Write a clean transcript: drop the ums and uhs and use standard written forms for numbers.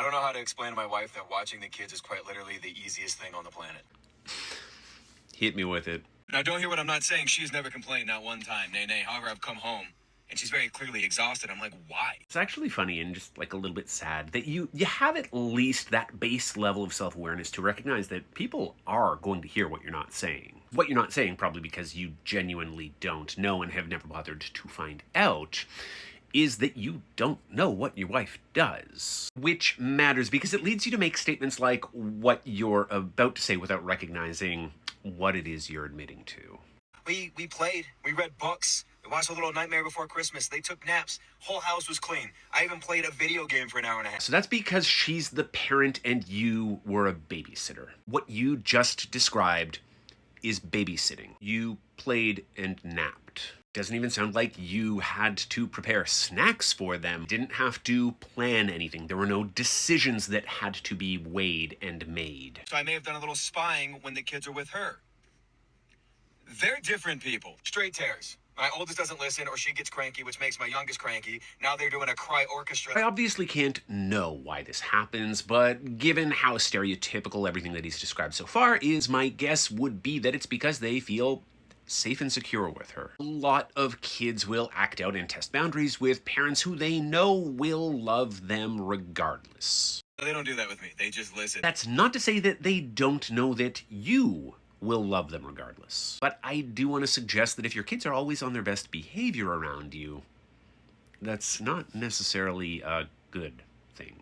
don't know how to explain to my wife that watching the kids is quite literally the easiest thing on the planet. Hit me with it. Now, don't hear what I'm not saying. She's never complained, not one time. Nay. However, I've come home, and she's very clearly exhausted. I'm like, why? It's actually funny and just like a little bit sad that you have at least that base level of self-awareness to recognize that people are going to hear what you're not saying. What you're not saying, probably because you genuinely don't know and have never bothered to find out, is that you don't know what your wife does. Which matters because it leads you to make statements like what you're about to say without recognizing what it is you're admitting to. We played. We read books. We watched A Little Nightmare Before Christmas. They took naps. Whole house was clean. I even played a video game for an hour and a half. So that's because she's the parent and you were a babysitter. What you just described is babysitting. You played and napped. Doesn't even sound like you had to prepare snacks for them. Didn't have to plan anything. There were no decisions that had to be weighed and made. So I may have done a little spying when the kids are with her. They're different people. Straight tears. My oldest doesn't listen or she gets cranky, which makes my youngest cranky. Now they're doing a cry orchestra. I obviously can't know why this happens, but given how stereotypical everything that he's described so far is, my guess would be that it's because they feel safe and secure with her. A lot of kids will act out and test boundaries with parents who they know will love them regardless. They don't do that with me. They just listen. That's not to say that they don't know that you will love them regardless. But I do want to suggest that if your kids are always on their best behavior around you, that's not necessarily a good thing.